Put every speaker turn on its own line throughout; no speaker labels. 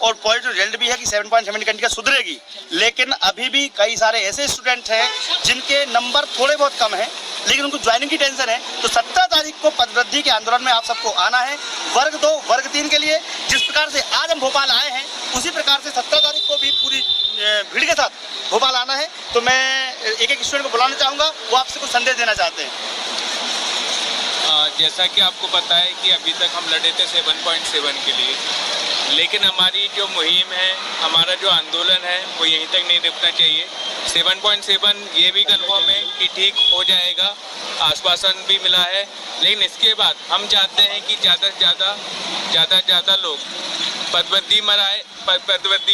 और positive result भी है कि 7.7 घंटे सुधरेगी, लेकिन अभी भी कई सारे ऐसे स्टूडेंट हैं जिनके नंबर थोड़े बहुत कम हैं, लेकिन उनको ज्वाइनिंग की टेंशन है। तो 17 तारीख को पदवृद्धि के आंदोलन में आप सबको आना है, वर्ग 2 वर्ग 3 के लिए। जिस प्रकार से आज हम भोपाल आए हैं, उसी प्रकार से 17 तारीख को भी पूरी भीड़ के साथ भोपाल आना है। तो मैं एक एक स्टूडेंट को बुलाना चाहूँगा, वो आपसे कुछ संदेश देना चाहते हैं।
जैसा कि आपको पता है कि अभी तक हम लड़े थे 7.7 के लिए, लेकिन हमारी जो मुहिम है, हमारा जो आंदोलन है, वो यहीं तक नहीं रुकना चाहिए। 7.7 ये भी कंफर्म है कि ठीक हो जाएगा, आश्वासन भी मिला है, लेकिन इसके बाद हम चाहते हैं कि ज़्यादा से ज़्यादा लोग पदवृद्धि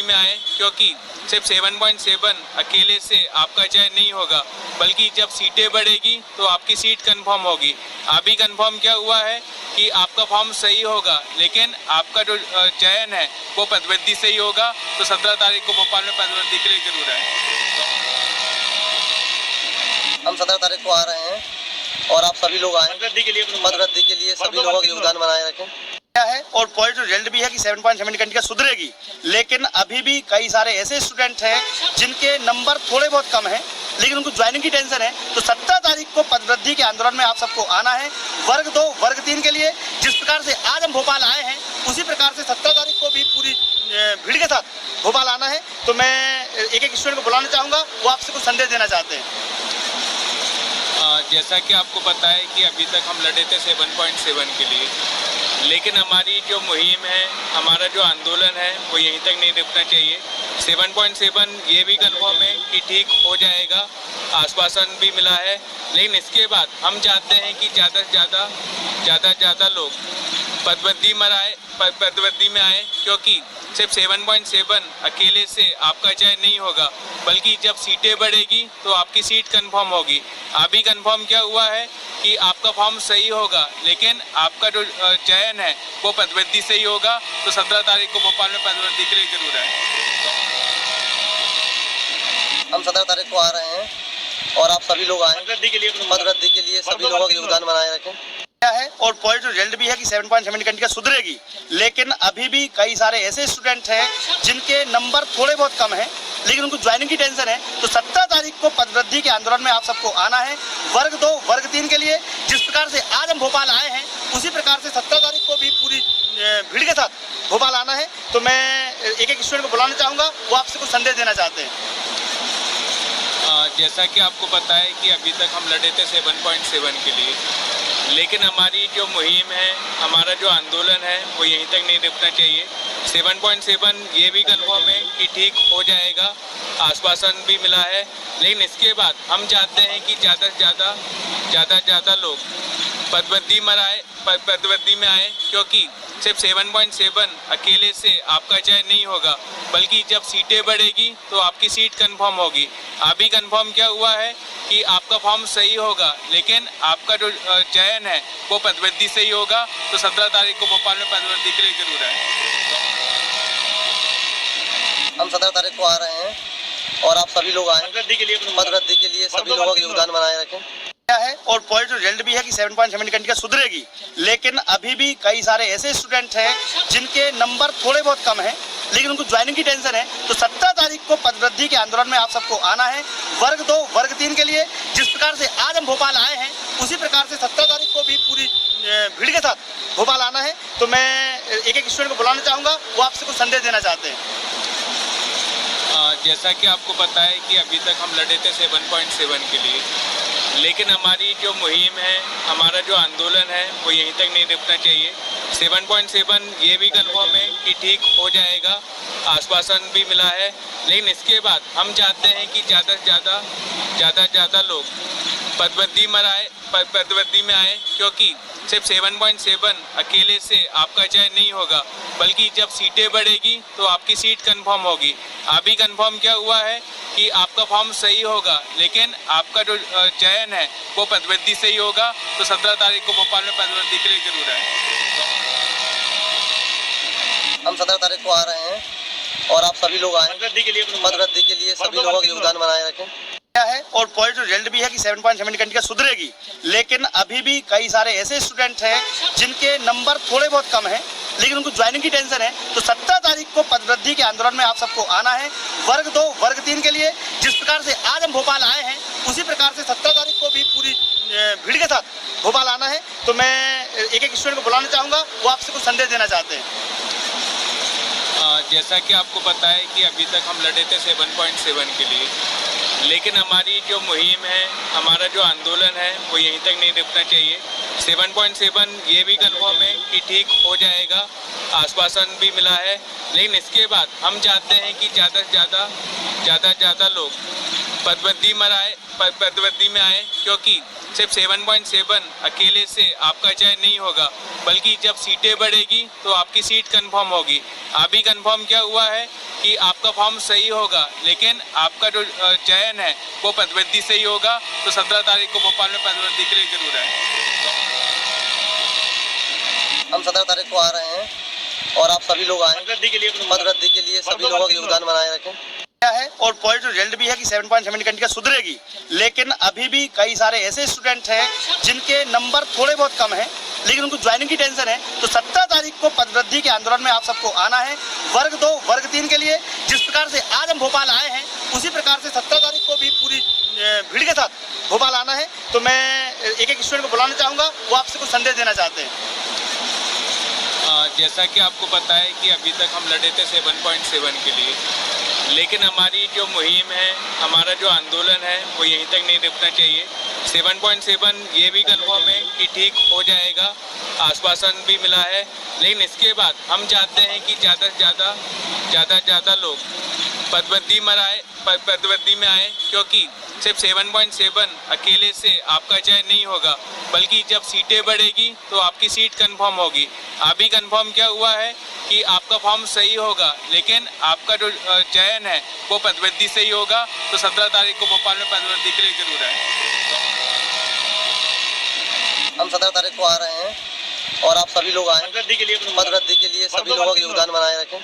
में आए, क्योंकि सिर्फ 7.7 अकेले से आपका चयन नहीं होगा, बल्कि जब सीटें बढ़ेगी तो आपकी सीट कंफर्म होगी। अभी कंफर्म क्या हुआ है कि आपका फॉर्म सही होगा, लेकिन आपका जो चयन है वो पदवृद्धि से ही होगा। तो 17 तारीख को भोपाल में पदवृद्धि के लिए जरूर आए।
हम 17 तारीख को आ रहे हैं और आप सभी लोग आए पदवृद्धि के लिए सभी लोगों का योगदान बनाए रखें
है। और पॉजिटिव रिजल्ट भी है कि 7.7 घंटे सुधरेगी, लेकिन अभी भी कई सारे ऐसे स्टूडेंट हैं जिनके नंबर थोड़े बहुत कम हैं, लेकिन उनको ज्वाइनिंग की टेंशन है। तो 17 तारीख को पदवृद्धि के आंदोलन में आप सबको आना है, वर्ग 2 वर्ग 3 के लिए। जिस प्रकार से आज हम भोपाल आए हैं, उसी प्रकार से 17 तारीख को भी पूरी भीड़ के साथ भोपाल आना है। तो मैं एक एक स्टूडेंट को बुलाना चाहूँगा, वो आपसे कुछ संदेश देना चाहते हैं।
जैसा कि आपको पता है कि अभी तक हम लड़े थे 7.7 के लिए, लेकिन हमारी जो मुहिम है, हमारा जो आंदोलन है, वो यहीं तक नहीं रुकना चाहिए। 7.7 ये भी कंफर्म है कि ठीक हो जाएगा, आश्वासन भी मिला है, लेकिन इसके बाद हम चाहते हैं कि ज़्यादा से ज़्यादा लोग पदवृद्धि में आए, क्योंकि सिर्फ 7.7 अकेले से आपका चयन नहीं होगा, बल्कि जब सीटें बढ़ेगी तो आपकी सीट कंफर्म होगी। अभी कंफर्म क्या हुआ है कि आपका फॉर्म सही होगा, लेकिन आपका जो चयन है वो पदवृद्धि से ही होगा। तो 17 तारीख को भोपाल में पदवृद्धि के लिए जरूर आए।
हम 17 तारीख को आ रहे हैं और आप सभी लोग आए पदवृद्धि के लिए सभी लोगों का योगदान बनाए रखें
है। और पॉजिटिव रिजल्ट भी है कि 7.7 घंटे सुधरेगी, लेकिन अभी भी कई सारे ऐसे स्टूडेंट हैं जिनके नंबर थोड़े बहुत कम हैं, लेकिन उनको ज्वाइनिंग की टेंशन है। तो 17 तारीख को पदवृद्धि के आंदोलन में आप सबको आना है, वर्ग 2 वर्ग 3 के लिए। जिस प्रकार से आज हम भोपाल आए हैं, उसी प्रकार से 17 तारीख को भी पूरी भीड़ के साथ भोपाल आना है। तो मैं एक एक स्टूडेंट को बुलाना चाहूँगा, वो आपसे कुछ संदेश देना चाहते हैं।
जैसा कि आपको पता है कि अभी तक हम लड़े थे 7.7 के लिए, लेकिन हमारी जो मुहिम है, हमारा जो आंदोलन है, वो यहीं तक नहीं रुकना चाहिए। 7.7 ये भी कंफर्म है कि ठीक हो जाएगा, आश्वासन भी मिला है, लेकिन इसके बाद हम चाहते हैं कि ज़्यादा से ज़्यादा लोग पदवृद्धि में आए, क्योंकि सिर्फ 7.7 अकेले से आपका चयन नहीं होगा, बल्कि जब सीटें बढ़ेगी तो आपकी सीट कंफर्म होगी। अभी कंफर्म क्या हुआ है कि आपका फॉर्म सही होगा, लेकिन आपका जो चयन है वो पदवृद्धि से ही होगा। तो 17 तारीख को भोपाल में पदवृद्धि के लिए जरूर आए।
हम 17 तारीख को आ रहे हैं और आप सभी लोग आए पदवृद्धि के लिए सभी लोगों का योगदान बनाए रखें
है। और पॉजिटिव रिजल्ट भी है कि 7.7 घंटे सुधरेगी, लेकिन अभी भी कई सारे ऐसे स्टूडेंट हैं जिनके नंबर थोड़े बहुत कम हैं, लेकिन उनको ज्वाइनिंग की टेंशन है। तो 17 तारीख को पदवृद्धि के आंदोलन में आप सबको आना है, वर्ग 2 वर्ग 3 के लिए। जिस प्रकार से आज हम भोपाल आए हैं, उसी प्रकार से 17 तारीख को भी पूरी भीड़ के साथ भोपाल आना है। तो मैं एक एक स्टूडेंट को बुलाना चाहूँगा, वो आपसे कुछ संदेश देना चाहते हैं।
जैसा कि आपको पता है कि अभी तक हम लड़े थे 7.7 के लिए, लेकिन हमारी जो मुहिम है, हमारा जो आंदोलन है, वो यहीं तक नहीं रुकना चाहिए। 7.7 ये भी कंफर्म है कि ठीक हो जाएगा, आश्वासन भी मिला है, लेकिन इसके बाद हम चाहते हैं कि ज़्यादा से ज़्यादा लोग पदवृद्धि में आए, क्योंकि सिर्फ 7.7 अकेले से आपका चयन नहीं होगा, बल्कि जब सीटें बढ़ेगी तो आपकी सीट कंफर्म होगी। अभी कंफर्म क्या हुआ है कि आपका फॉर्म सही होगा, लेकिन आपका जो चयन है वो पदवृद्धि से ही होगा। तो 17 तारीख को भोपाल में पदवृद्धि के लिए जरूर आए।
हम 17 तारीख को आ रहे हैं और आप सभी लोग आए पदवृद्धि के लिए सभी लोगों का योगदान बनाए रखें
है। और पॉजिटिव रिजल्ट भी है कि 7.7 घंटे सुधरेगी, लेकिन अभी भी कई सारे ऐसे स्टूडेंट हैं जिनके नंबर थोड़े बहुत कम हैं, लेकिन उनको ज्वाइनिंग की टेंशन है। तो 17 तारीख को पदवृद्धि के आंदोलन में आप सबको आना है, वर्ग 2 वर्ग 3 के लिए। जिस प्रकार से आज हम भोपाल आए हैं उसी प्रकार से 17 तारीख को भी पूरी भीड़ के साथ भोपाल आना है। तो मैं एक एक स्टूडेंट को बुलाना चाहूँगा, वो आपसे कुछ संदेश देना चाहते हैं।
जैसा कि आपको पता है कि अभी तक हम लड़े थे 7.7 के लिए, लेकिन हमारी जो मुहिम है, हमारा जो आंदोलन है वो यहीं तक नहीं रुकना चाहिए। 7.7 ये भी कंफर्म है कि ठीक हो जाएगा, आश्वासन भी मिला है, लेकिन इसके बाद हम चाहते हैं कि ज़्यादा से ज़्यादा लोग पदवृद्धि में आए, क्योंकि सिर्फ 7.7 अकेले से आपका चयन नहीं होगा, बल्कि जब सीटें बढ़ेगी तो आपकी सीट कंफर्म होगी। अभी कंफर्म क्या हुआ है कि आपका फॉर्म सही होगा, लेकिन आपका जो चयन है वो पदवृद्धि से ही होगा। तो 17 तारीख को भोपाल में पदवृद्धि के लिए जरूर है।
हम 17 तारीख को आ रहे हैं और आप सभी लोग आए पदवृद्धि के लिए सभी लोगों का योगदान बनाए रखें
है। और पॉजिटिव रिजल्ट भी है कि 7.7 कंडिका सुधरेगी, लेकिन अभी भी कई सारे ऐसे स्टूडेंट हैं जिनके नंबर थोड़े बहुत कम हैं, लेकिन उनको ज्वाइनिंग की टेंशन है। तो 17 तारीख को पदवृद्धि के आंदोलन में आप सबको आना है, वर्ग 2 वर्ग 3 के लिए। जिस प्रकार से आज हम भोपाल आए हैं उसी प्रकार से 17 तारीख को भी पूरी भीड़ के साथ भोपाल आना है। तो मैं एक एक स्टूडेंट को बुलाना चाहूँगा, वो आपसे कुछ संदेश देना चाहते हैं।
जैसा कि आपको पता है कि अभी तक हम लड़े थे 7.7 के लिए, लेकिन हमारी जो मुहिम है, हमारा जो आंदोलन है वो यहीं तक नहीं रुकना चाहिए। 7.7 ये भी कंफर्म है कि ठीक हो जाएगा, आश्वासन भी मिला है, लेकिन इसके बाद हम चाहते हैं कि ज़्यादा से ज़्यादा लोग पदवृद्धि में आए, क्योंकि सिर्फ 7.7 अकेले से आपका चयन नहीं होगा, बल्कि जब सीटें बढ़ेगी तो आपकी सीट कंफर्म होगी। अभी कंफर्म क्या हुआ है कि आपका फॉर्म सही होगा, लेकिन आपका जो चयन है वो पदवृद्धि से ही होगा। तो 17 तारीख को भोपाल में पदवृद्धि के लिए जरूर है।
हम 17 तारीख को आ रहे हैं और आप सभी लोग आए पदवृद्धि के लिए सभी लोगों का योगदान बनाए रखें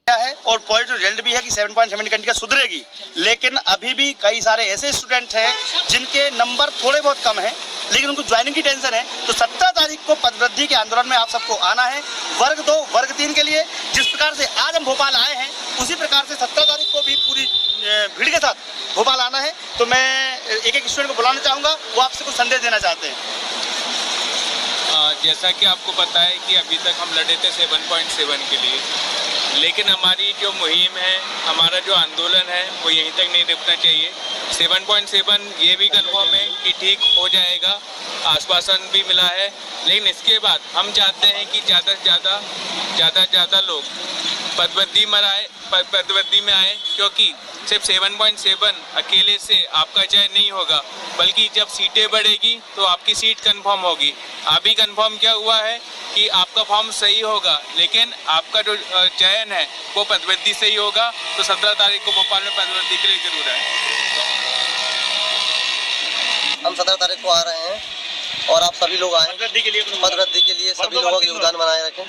है। और पॉजिटिव रिजल्ट भी है कि 7.7 कंडिका सुधरेगी, लेकिन अभी भी कई सारे ऐसे स्टूडेंट हैं जिनके नंबर थोड़े बहुत कम हैं, लेकिन उनको ज्वाइनिंग की टेंशन है। तो 17 तारीख को पदवृद्धि के आंदोलन में आप सबको आना है, वर्ग 2 वर्ग 3 के लिए। जिस प्रकार से आज हम भोपाल आए हैं उसी प्रकार से 17 तारीख को भी पूरी भीड़ के साथ भोपाल आना है। तो मैं एक एक स्टूडेंट को बुलाना चाहूँगा, वो आपसे कुछ संदेश देना चाहते हैं।
जैसा कि आपको पता है कि अभी तक हम लड़े थे 7.7 के लिए, लेकिन हमारी जो मुहिम है, हमारा जो आंदोलन है वो यहीं तक नहीं रुकना चाहिए। 7.7 ये भी कंफर्म है कि ठीक हो जाएगा, आश्वासन भी मिला है, लेकिन इसके बाद हम चाहते हैं कि ज़्यादा से ज़्यादा लोग पदवृद्धि में आए, क्योंकि सिर्फ 7.7 अकेले से आपका चयन नहीं होगा, बल्कि जब सीटें बढ़ेगी तो आपकी सीट कंफर्म होगी। अभी कंफर्म क्या हुआ है कि आपका फॉर्म सही होगा, लेकिन आपका जो चयन है वो पदवृद्धि से ही होगा। तो 17 तारीख को भोपाल में पदवृद्धि के लिए जरूर है।
हम 17 तारीख को आ रहे हैं और आप सभी लोग आए पदवृद्धि के लिए सभी लोगों का योगदान बनाए रखें।